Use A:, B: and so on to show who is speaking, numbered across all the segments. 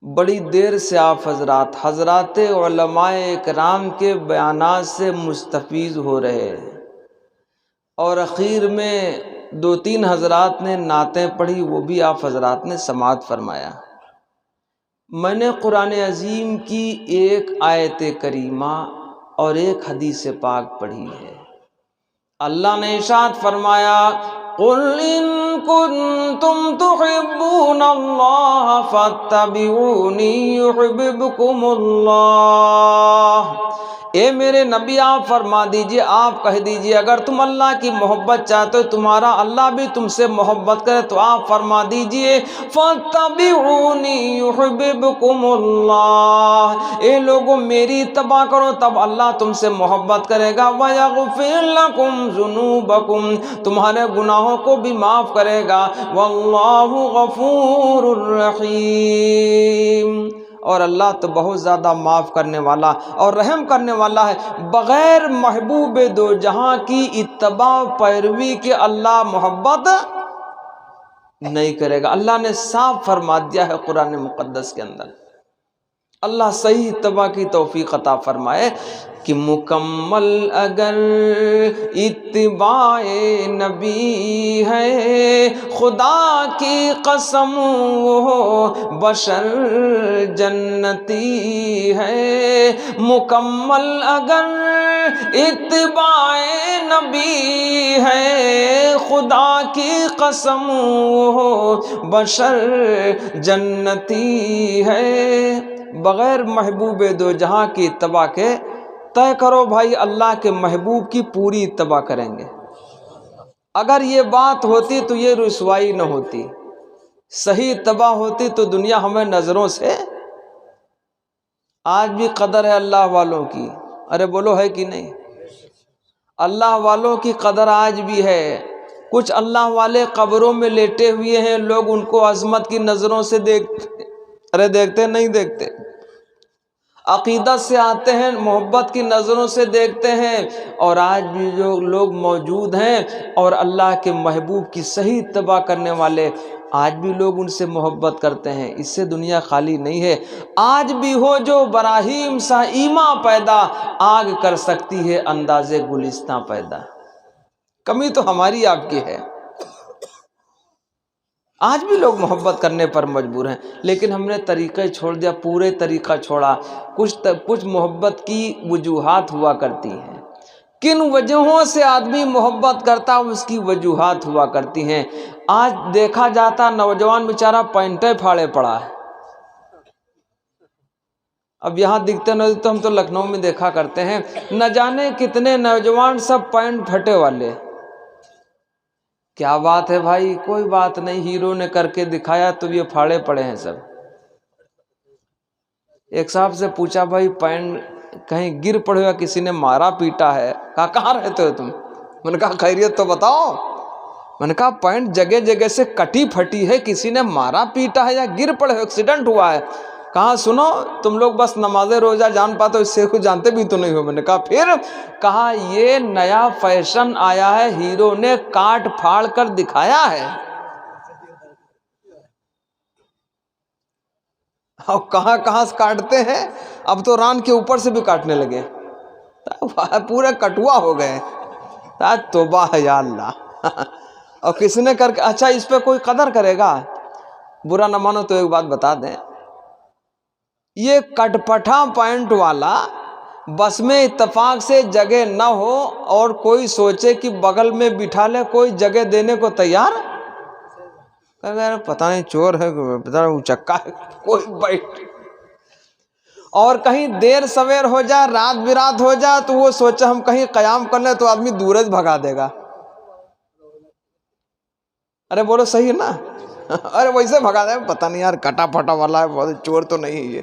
A: بڑی دیر سے آپ حضرات علماء اکرام کے بیانات سے مستفیض ہو رہے ہیں، اور اخیر میں 2-3 حضرات نے نعتیں پڑھی، وہ بھی آپ حضرات نے سماعت فرمایا۔ میں نے قرآن عظیم کی ایک آیت کریمہ اور ایک حدیث پاک پڑھی ہے۔ اللہ نے ارشاد فرمایا، قُلْ إِن كُنتُمْ تُحِبُّونَ اللَّهَ فَاتَّبِعُونِي يُحْبِبْكُمُ اللَّهُ۔ اے میرے نبی آپ فرما دیجئے، آپ کہہ دیجئے، اگر تم اللہ کی محبت چاہتے ہو، تمہارا اللہ بھی تم سے محبت کرے، تو آپ فرما دیجئے فَاتَّبِعُونِي يُحْبِبْكُمُ اللَّهُ۔ اے لوگوں میری اتباع کرو، تب اللہ تم سے محبت کرے گا۔ وَيَغْفِرْ لَكُمْ ذُنُوبَكُمْ، تمہارے گناہوں کو بھی معاف کرے گا۔ وَاللَّهُ غَفُورٌ رَحِيمٌ، اور اللہ تو بہت زیادہ معاف کرنے والا اور رحم کرنے والا ہے۔ بغیر محبوب دو جہاں کی اتباع پیروی کے اللہ محبت نہیں کرے گا۔ اللہ نے صاف فرما دیا ہے قرآن مقدس کے اندر۔ اللہ صحیح اتباع کی توفیق عطا فرمائے کہ مکمل اگر اتباع نبی ہے، خدا کی قسم وہ بشر جنتی ہے۔ مکمل اگر اتباع نبی ہے، خدا کی قسم وہ بشر جنتی ہے۔ بغیر محبوب دو جہاں کی اتباع کے طے کرو بھائی اللہ کے محبوب کی پوری اتباع کریں گے۔ اگر یہ بات ہوتی تو یہ رسوائی نہ ہوتی، صحیح اتباع ہوتی تو دنیا ہمیں نظروں سے۔ آج بھی قدر ہے اللہ والوں کی، ارے بولو ہے کہ نہیں؟ اللہ والوں کی قدر آج بھی ہے۔ کچھ اللہ والے قبروں میں لیٹے ہوئے ہیں، لوگ ان کو عظمت کی نظروں سے دیکھتے، ارے دیکھتے نہیں دیکھتے؟ عقیدت سے آتے ہیں، محبت کی نظروں سے دیکھتے ہیں، اور آج بھی جو لوگ موجود ہیں اور اللہ کے محبوب کی صحیح اتباع کرنے والے، آج بھی لوگ ان سے محبت کرتے ہیں۔ اس سے دنیا خالی نہیں ہے۔ آج بھی ہو جو براہیم سا ایماں پیدا، آگ کر سکتی ہے انداز گلستاں پیدا۔ کمی تو ہماری آپ کی ہے۔ آج بھی لوگ محبت کرنے پر مجبور ہیں، لیکن ہم نے طریقہ چھوڑ دیا، پورے طریقہ چھوڑا۔ کچھ محبت کی وجوہات ہوا کرتی ہیں، کن وجہوں سے آدمی محبت کرتا اس کی وجوہات ہوا کرتی ہیں۔ آج دیکھا جاتا نوجوان بیچارہ پینٹیں پھاڑے پڑا ہے۔ اب یہاں دکھتے نہ دکھتے، ہم تو لکھنؤ میں دیکھا کرتے ہیں، نہ جانے کتنے نوجوان سب پینٹ پھٹے والے۔ کیا بات ہے بھائی؟ کوئی بات نہیں، ہیرو نے کر کے دکھایا تو یہ پھاڑے پڑے ہیں سب۔ ایک صاحب سے پوچھا، بھائی پینٹ کہیں گر پڑے ہوا، کسی نے مارا پیٹا ہے؟ کہا کہاں رہتے ہو تم؟ میں نے کہا خیریت تو بتاؤ۔ میں نے کہا پینٹ جگہ جگہ سے کٹی پھٹی ہے، کسی نے مارا پیٹا ہے یا گر پڑے ہو، ایکسیڈنٹ ہوا ہے؟ کہا سنو تم لوگ بس نماز روزہ جان پاتے ہو، اس سے کچھ جانتے بھی تو نہیں ہو۔ میں نے کہا پھر؟ کہا یہ نیا فیشن آیا ہے، ہیرو نے کاٹ پھاڑ کر دکھایا ہے۔ اب کہاں کہاں سے کاٹتے ہیں، اب تو ران کے اوپر سے بھی کاٹنے لگے، پورے کٹوا ہو گئے۔ توبہ ہے یا اللہ۔ اور کسی نے کر کے، اچھا اس پہ کوئی قدر کرے گا؟ برا نہ مانو تو ایک بات بتا دیں، یہ کٹ پٹھا پینٹ والا بس میں اتفاق سے جگہ نہ ہو اور کوئی سوچے کہ بغل میں بٹھا لے، کوئی جگہ دینے کو تیار؟ پتہ نہیں چور ہے، پتہ نہیں اچکا ہے، کوئی بیٹھ۔ اور کہیں دیر سویر ہو جائے، رات برات ہو جائے تو وہ سوچے ہم کہیں قیام کر لیں تو آدمی دورج بھگا دے گا۔ ارے بولو صحیح ہے نا؟ ارے ویسے بھگا دے، پتہ نہیں یار کٹا پھٹا والا ہے، بہت چور تو نہیں ہے یہ۔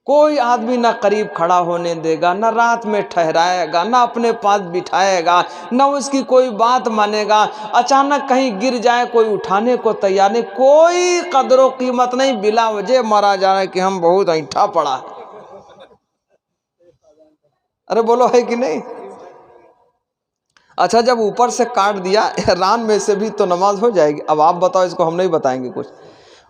A: کوئی آدمی نہ قریب کھڑا ہونے دے گا، نہ رات میں ٹھہرائے گا، نہ اپنے پاس بٹھائے گا، نہ اس کی کوئی بات مانے گا۔ اچانک کہیں گر جائے کوئی اٹھانے کو تیار نہیں، کوئی قدر و قیمت نہیں، بلا وجہ مرا جائے کہ ہم بہت اینٹھا پڑا ہے۔ ارے بولو ہے کہ نہیں؟ اچھا جب اوپر سے کاٹ دیا ران میں سے بھی تو نماز ہو جائے گی۔ اب آپ بتاؤ، اس کو ہم نہیں بتائیں گے کچھ۔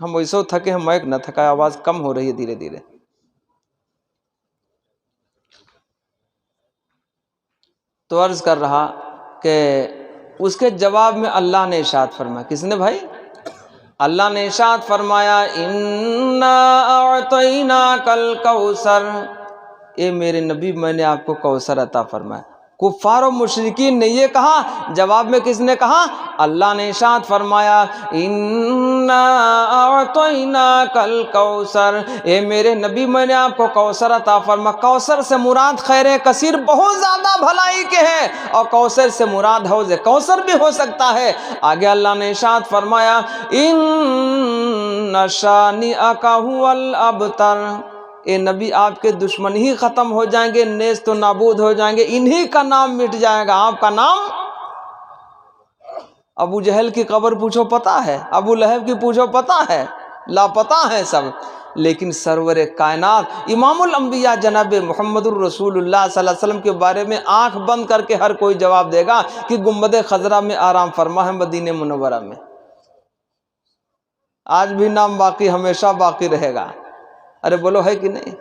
A: ہم ویسو تھکے ہیں، مائک نہ تھکا، آواز کم ہو رہی ہے دھیرے دھیرے۔ تو عرض کر رہا کہ اس کے جواب میں اللہ نے ارشاد فرمایا، کس نے بھائی؟ اللہ نے ارشاد فرمایا انا اعطیناک الکوثر، اے میرے نبی میں نے آپ کو کوثر عطا فرمایا۔ کفار و مشرکین نے یہ کہا، جواب میں کس نے کہا؟ اللہ نے ارشاد فرمایا انا اعطیناک الکوثر، اے میرے نبی میں نے آپ کو کوثر عطا فرمایا۔ کوثر سے مراد خیر کثیر، بہت زیادہ بھلائی کے ہیں، اور کوثر سے مراد حوض کوثر بھی ہو سکتا ہے۔ آگے اللہ نے ارشاد فرمایا ان شانئک ھو الابتر، اے نبی آپ کے دشمن ہی ختم ہو جائیں گے، نیست و نابود ہو جائیں گے، انہی کا نام مٹ جائے گا، آپ کا نام۔ ابو جہل کی قبر پوچھو پتہ ہے، ابو لہب کی پوچھو پتہ ہے، لاپتہ ہیں سب، لیکن سرور کائنات امام الانبیاء جناب محمد الرسول اللہ صلی اللہ علیہ وسلم کے بارے میں آنکھ بند کر کے ہر کوئی جواب دے گا کہ گنبد خضرا میں آرام فرما ہے، مدینہ منورہ میں۔ آج بھی نام باقی، ہمیشہ باقی رہے گا۔ ارے بولو ہے کہ نہیں؟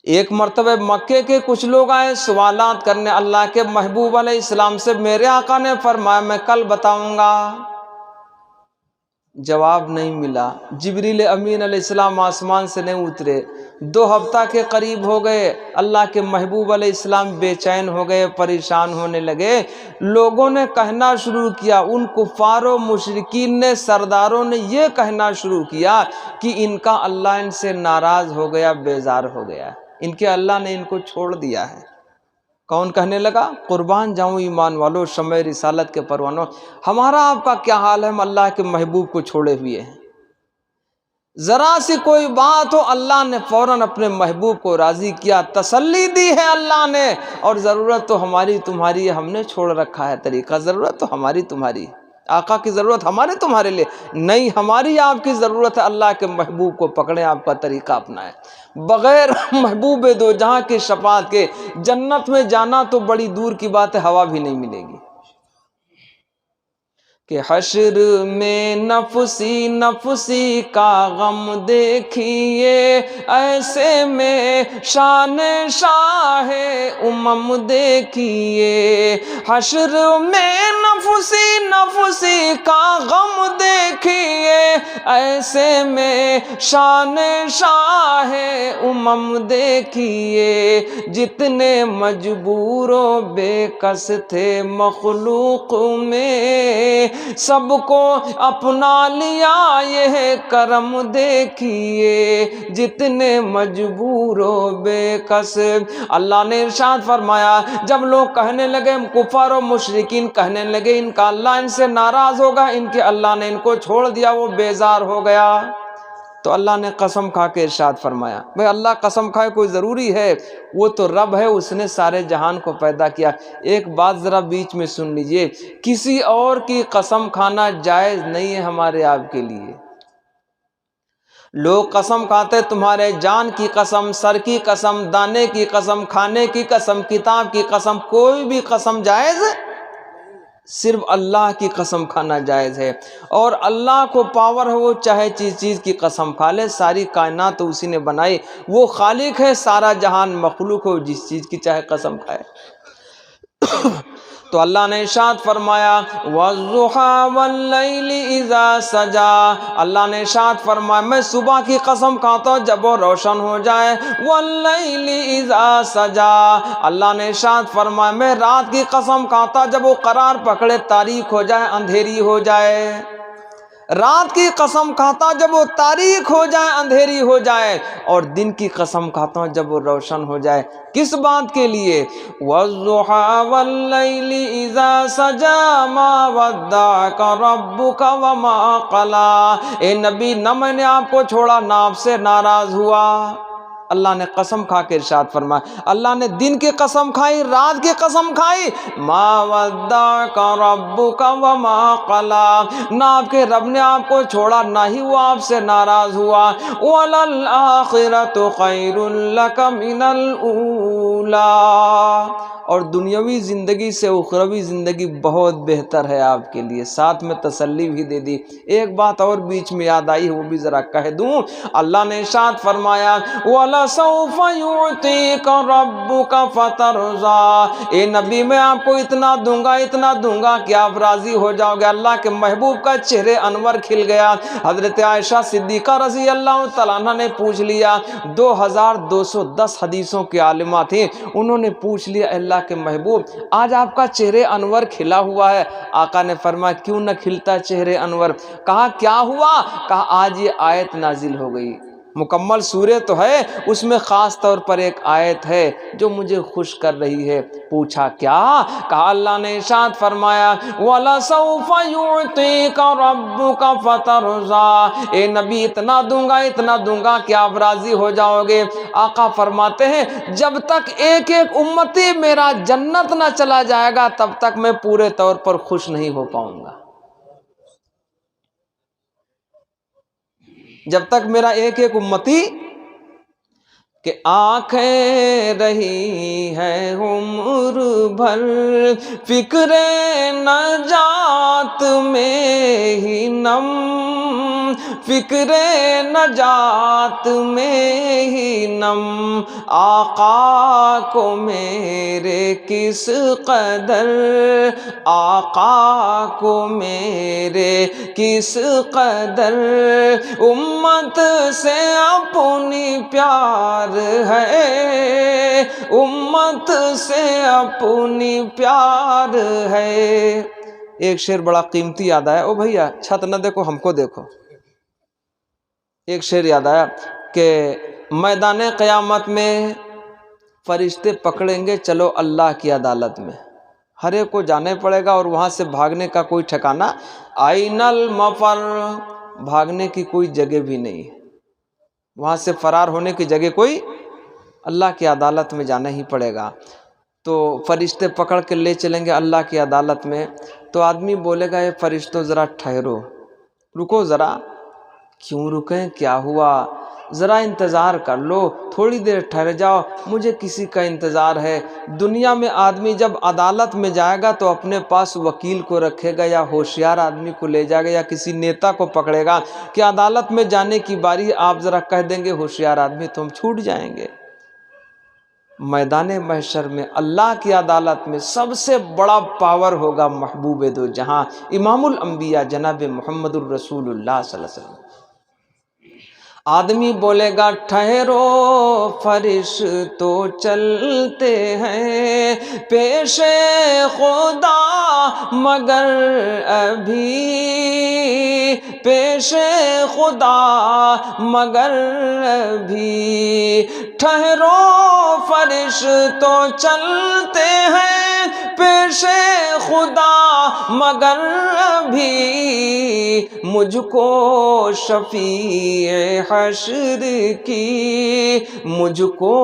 A: ایک مرتبہ مکے کے کچھ لوگ آئے سوالات کرنے اللہ کے محبوب علیہ السلام سے، میرے آقا نے فرمایا میں کل بتاؤں گا، جواب نہیں ملا۔ جبریل امین علیہ السلام آسمان سے نہیں اترے، 2 ہفتہ کے قریب ہو گئے، اللہ کے محبوب علیہ السلام بے چین ہو گئے، پریشان ہونے لگے۔ لوگوں نے کہنا شروع کیا، ان کفار و مشرکین نے، سرداروں نے یہ کہنا شروع کیا کہ ان کا اللہ ان سے ناراض ہو گیا، بیزار ہو گیا، ان کے اللہ نے ان کو چھوڑ دیا ہے۔ کون کہنے لگا؟ قربان جاؤں ایمان والو، شمع رسالت کے پروانوں، ہمارا آپ کا کیا حال ہے؟ ہم اللہ کے محبوب کو چھوڑے ہوئے ہیں، ذرا سی کوئی بات ہو اللہ نے فوراً اپنے محبوب کو راضی کیا، تسلی دی ہے اللہ نے، اور ضرورت تو ہماری تمہاری ہے، ہم نے چھوڑ رکھا ہے طریقہ، ضرورت تو ہماری تمہاری ہے، آقا کی ضرورت ہمارے تمہارے لیے نہیں، ہماری آپ کی ضرورت ہے، اللہ کے محبوب کو پکڑیں، آپ کا طریقہ اپنائیں۔ بغیر محبوب دو جہاں کے شفاعت کے جنت میں جانا تو بڑی دور کی بات ہے، ہوا بھی نہیں ملے گی۔ کہ حشر میں نفسی نفسی کا غم دیکھیے، ایسے میں شان شاہ امم دیکھیے، حشر میں نفسی نفسی کا غم دیکھیے، ایسے میں شان شاہ امم دیکھیے، جتنے مجبور و بے کس تھے مخلوق میں، سب کو اپنا لیا یہ کرم دیکھیے، جتنے مجبور و بے کس۔ اللہ نے ارشاد فرمایا جب لوگ کہنے لگے، کفار و مشرکین کہنے لگے ان کا اللہ ان سے ناراض ہوگا، ان کے اللہ نے ان کو چھوڑ دیا، وہ بیزار ہو گیا، تو اللہ نے قسم کھا کے ارشاد فرمایا، بھئی اللہ قسم کھائے کوئی ضروری ہے؟ وہ تو رب ہے، اس نے سارے جہان کو پیدا کیا۔ ایک بات ذرا بیچ میں سن لیجئے، کسی اور کی قسم کھانا جائز نہیں ہے ہمارے آپ کے لیے۔ لوگ قسم کھاتے تمہارے جان کی قسم، سر کی قسم، دانے کی قسم، کھانے کی قسم، کتاب کی قسم، کوئی بھی قسم جائز ہے، صرف اللہ کی قسم کھانا جائز ہے، اور اللہ کو پاور ہے، وہ چاہے چیز کی قسم کھا لے، ساری کائنات تو اسی نے بنائی، وہ خالق ہے، سارا جہان مخلوق ہے، جس چیز کی چاہے قسم کھائے۔ تو اللہ نے ارشاد فرمایا وَالضُّحَىٰ وَاللَّيْلِ إِذَا سَجَىٰ، اللہ نے ارشاد فرمایا میں صبح کی قسم کھاتا ہوں جب وہ روشن ہو جائے، وَاللَّيْلِ إِذَا سَجَىٰ، اللہ نے ارشاد فرمایا میں رات کی قسم کھاتا جب وہ قرار پکڑے، تاریک ہو جائے، اندھیری ہو جائے، رات کی قسم کھاتا ہوں جب وہ تاریک ہو جائے، اندھیری ہو جائے، اور دن کی قسم کھاتا ہوں جب وہ روشن ہو جائے۔ کس بات کے لیے؟ وَالضُّحَىٰ وَاللَّيْلِ إِذَا سَجَىٰ مَا وَدَّعَكَ رَبُّكَ وَمَا قَلَىٰ، اے نبی نہ میں نے آپ کو چھوڑا، نہ آپ سے ناراض ہوا۔ اللہ نے قسم کھا کے ارشاد فرمایا، اللہ نے دن کی قسم کھائی، رات کی قسم کھائی، ما ودعک ربک وما قلی، نہ آپ کے رب نے آپ کو چھوڑا، نہ ہی وہ آپ سے ناراض ہوا، وَلَلْآخِرَةُ خَيْرٌ لَكَ مِنَ الْأُولَىٰ، اور دنیاوی زندگی سے اخروی زندگی بہت بہتر ہے آپ کے لیے، ساتھ میں تسلی بھی دے دی۔ ایک بات اور بیچ میں یاد آئی ہے، وہ بھی ذرا کہہ دوں۔ اللہ نے ارشاد فرمایا وَلَسَوْفَ يُعْطِيكَ رَبُّكَ فَتَرْضَىٰ، اے نبی میں آپ کو اتنا دوں گا کہ آپ راضی ہو جاؤ گے۔ اللہ کے محبوب کا چہرے انور کھل گیا۔ حضرت عائشہ صدیقہ رضی اللہ تعالیٰ عنہ نے پوچھ لیا، 2210 حدیثوں کی عالمہ تھیں، انہوں نے پوچھ لیا اللہ کے محبوب آج آپ کا چہرے انور کھلا ہوا ہے؟ آقا نے فرمایا کیوں نہ کھلتا چہرے انور؟ کہا کیا ہوا؟ کہا آج یہ آیت نازل ہو گئی۔ مکمل سورہ تو ہے، اس میں خاص طور پر ایک آیت ہے جو مجھے خوش کر رہی ہے۔ پوچھا کیا؟ کہا اللہ نے ارشاد فرمایا وَلَسَوْفَ يُعْطِيكَ رَبُّكَ فَتَرْضَىٰ، اے نبی اتنا دوں گا کہ آپ راضی ہو جاؤ گے۔ آقا فرماتے ہیں جب تک ایک ایک امتی میرا جنت نہ چلا جائے گا تب تک میں پورے طور پر خوش نہیں ہو پاؤں گا۔ جب تک میرا ایک ایک امتی کہ آنکھیں رہی ہے عمر بھر فکر نجات میں ہی نم، فکر نجات میں ہی نم، آقا کو میرے کس قدر، آقا کو میرے کس قدر امت سے اپنی پیار ہے، امت سے اپنی پیار ہے۔ ایک شعر بڑا قیمتی یاد آیا، او بھیا چھت نہ دیکھو ہم کو دیکھو۔ ایک شعر یاد آیا کہ میدان قیامت میں فرشتے پکڑیں گے چلو اللہ کی عدالت میں، ہر ایک کو جانے پڑے گا اور وہاں سے بھاگنے کا کوئی ٹھکانہ، آئین المفر، بھاگنے کی کوئی جگہ بھی نہیں، وہاں سے فرار ہونے کی جگہ کوئی، اللہ کی عدالت میں جانا ہی پڑے گا۔ تو فرشتے پکڑ کے لے چلیں گے اللہ کی عدالت میں، تو آدمی بولے گا اے فرشتوں ذرا ٹھہرو، رکو ذرا۔ کیوں رکیں؟ کیا ہوا؟ ذرا انتظار کر لو، تھوڑی دیر ٹھہر جاؤ، مجھے کسی کا انتظار ہے۔ دنیا میں آدمی جب عدالت میں جائے گا تو اپنے پاس وکیل کو رکھے گا یا ہوشیار آدمی کو لے جائے گا یا کسی نیتا کو پکڑے گا کہ عدالت میں جانے کی باری، آپ ذرا کہہ دیں گے ہوشیار آدمی تو ہم چھوٹ جائیں گے۔ میدان محشر میں اللہ کی عدالت میں سب سے بڑا پاور ہوگا محبوب دو جہاں امام الانبیاء جناب محمد الرسول اللہ صلی اللہ علیہ وسلم۔ آدمی بولے گا ٹھہرو فرشتوں چلتے ہیں پیش خدا مگر ابھی، پیش خدا مگر ابھی، ٹھہرو فرشتوں چلتے ہیں پیش خدا مگر ابھی، مجھ کو شفیع حشر کی، مجھ کو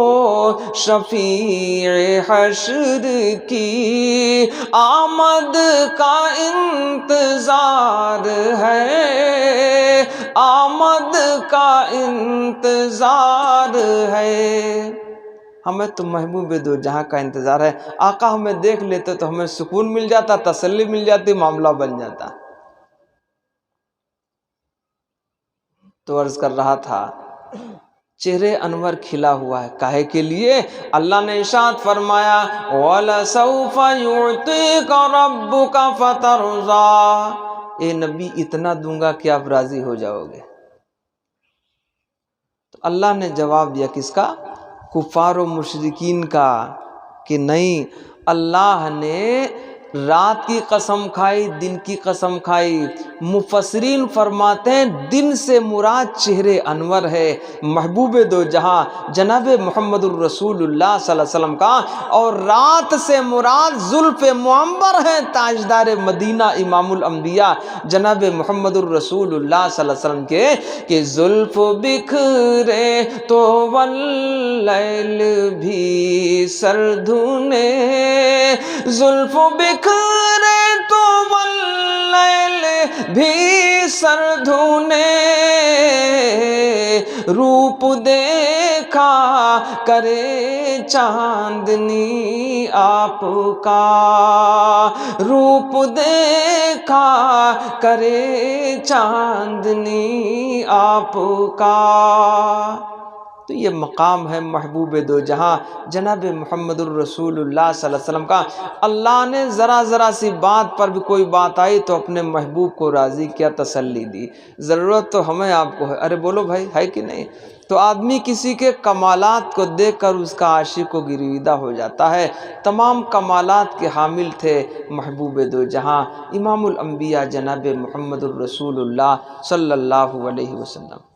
A: شفیع حشر کی آمد کا انتظار ہے، آمد کا انتظار ہے۔ ہمیں تو محبوب دو جہاں کا انتظار ہے۔ آقا ہمیں دیکھ لیتے تو ہمیں سکون مل جاتا، تسلی مل جاتی، معاملہ بن جاتا۔ تو عرض کر رہا تھا چہرے انور کھلا ہوا ہے، کاہے کے لیے؟ اللہ نے ارشاد فرمایا وَلَسَوْفَ يُعْطِيكَ رَبُّكَ فَتَرْضَىٰ، اے نبی اتنا دوں گا کہ آپ راضی ہو جاؤ گے۔ تو اللہ نے جواب دیا کس کا؟ کفار و مشرکین کا، کہ نہیں، اللہ نے رات کی قسم کھائی، دن کی قسم کھائی۔ مفسرین فرماتے ہیں دن سے مراد چہرے انور ہے، محبوب دو جہاں جناب محمد الرسول اللہ صلی اللہ علیہ وسلم کا، اور رات سے مراد زلف معمر ہے، تاجدار مدینہ امام الانبیاء جناب محمد الرسول اللہ صلی اللہ علیہ وسلم کے، کہ زلف بکھرے تو واللیل بھی سردھنے، زلف بکھرے تو واللیل بھی سر دھونے روپ دیکھا کرے چاندنی آپ کا، روپ دیکھا کرے چاندنی آپ کا۔ تو یہ مقام ہے محبوب دو جہاں جناب محمد الرسول اللہ صلی اللہ علیہ وسلم کا۔ اللہ نے ذرا سی بات پر بھی کوئی بات آئی تو اپنے محبوب کو راضی کیا، تسلی دی۔ ضرورت تو ہمیں آپ کو ہے، ارے بولو بھائی ہے کہ نہیں؟ تو آدمی کسی کے کمالات کو دیکھ کر اس کا عاشق و گرویدہ ہو جاتا ہے۔ تمام کمالات کے حامل تھے محبوب دو جہاں امام الانبیاء جناب محمد الرسول اللہ صلی اللہ علیہ وسلم۔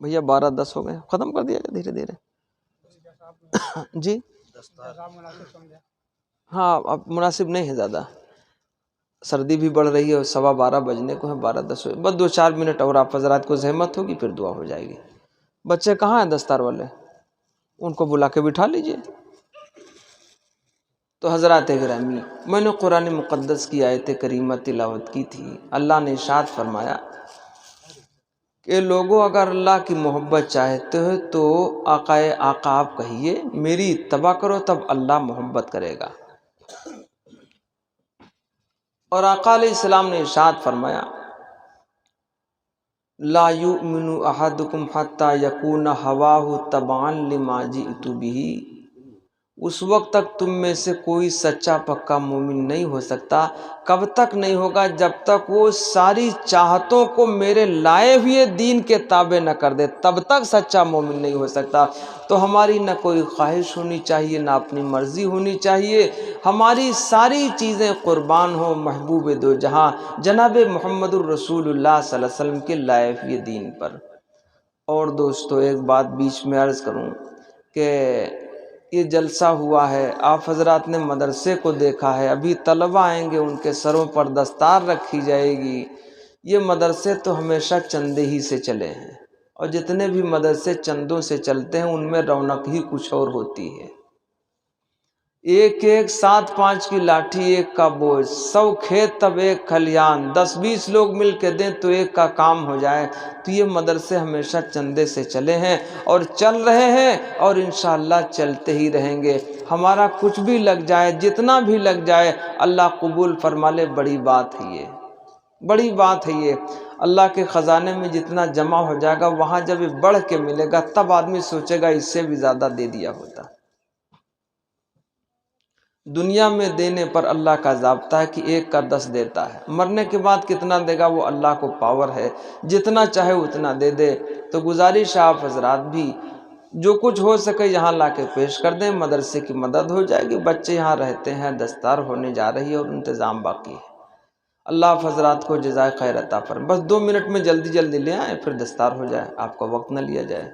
A: بھیا 12:10 ہو گئے، ختم کر دیا دھیرے دھیرے جی ہاں اب مناسب نہیں ہے زیادہ، سردی بھی بڑھ رہی ہے اور 12:15 بجنے کو ہے، 12:10 بس 2-4 منٹ اور آپ حضرات کو زحمت ہوگی، پھر دعا ہو جائے گی۔ بچے کہاں ہیں دستار والے؟ ان کو بلا کے بٹھا لیجئے۔ تو حضرات گرامی، میں نے قرآن مقدس کی آیت کریمہ تلاوت کی تھی۔ اللہ نے ارشاد فرمایا کہ لوگوں اگر اللہ کی محبت چاہتے ہو تو آقائے آقا آپ کہیے میری اتباع کرو، تب اللہ محبت کرے گا۔ اور آقا علیہ السلام نے ارشاد فرمایا لا یؤمن احدکم حتی یکون ہواہ تبعا لما جئت بہ، اس وقت تک تم میں سے کوئی سچا پکا مومن نہیں ہو سکتا، کب تک نہیں ہوگا؟ جب تک وہ ساری چاہتوں کو میرے لائے ہوئے دین کے تابع نہ کر دے، تب تک سچا مومن نہیں ہو سکتا۔ تو ہماری نہ کوئی خواہش ہونی چاہیے، نہ اپنی مرضی ہونی چاہیے، ہماری ساری چیزیں قربان ہوں محبوب دو جہاں جناب محمد الرسول اللہ صلی اللہ علیہ وسلم کے لائے ہوئے دین پر۔ اور دوستو ایک بات بیچ میں عرض کروں کہ یہ جلسہ ہوا ہے، آپ حضرات نے مدرسے کو دیکھا ہے، ابھی طلبہ آئیں گے، ان کے سروں پر دستار رکھی جائے گی۔ یہ مدرسے تو ہمیشہ چندے ہی سے چلے ہیں، اور جتنے بھی مدرسے چندوں سے چلتے ہیں ان میں رونق ہی کچھ اور ہوتی ہے۔ ایک 7-5 کی لاٹھی ایک کا بوجھ، 100 کھیت تب ایک کھلیان، 10-20 لوگ مل کے دیں تو ایک کا کام ہو جائے۔ تو یہ مدرسے ہمیشہ چندے سے چلے ہیں اور چل رہے ہیں، اور انشاءاللہ چلتے ہی رہیں گے۔ ہمارا کچھ بھی لگ جائے، جتنا بھی لگ جائے، اللہ قبول فرما لے، بڑی بات ہے یہ، بڑی بات ہے یہ۔ اللہ کے خزانے میں جتنا جمع ہو جائے گا، وہاں جب یہ بڑھ کے ملے گا تب آدمی سوچے گا اس سے بھی زیادہ دے دیا ہوتا۔ دنیا میں دینے پر اللہ کا ضابطہ ہے کہ 1 کا 10 دیتا ہے، مرنے کے بعد کتنا دے گا وہ اللہ کو پاور ہے، جتنا چاہے اتنا دے دے۔ تو گزارش ہے آپ حضرات بھی جو کچھ ہو سکے یہاں لا کے پیش کر دیں، مدرسے کی مدد ہو جائے گی، بچے یہاں رہتے ہیں، دستار ہونے جا رہی ہے اور انتظام باقی ہے۔ اللہ آپ حضرات کو جزائے خیر عطا فرمائے۔ بس 2 منٹ میں جلدی لے آئیں، پھر دستار ہو جائے، آپ کا وقت نہ لیا جائے۔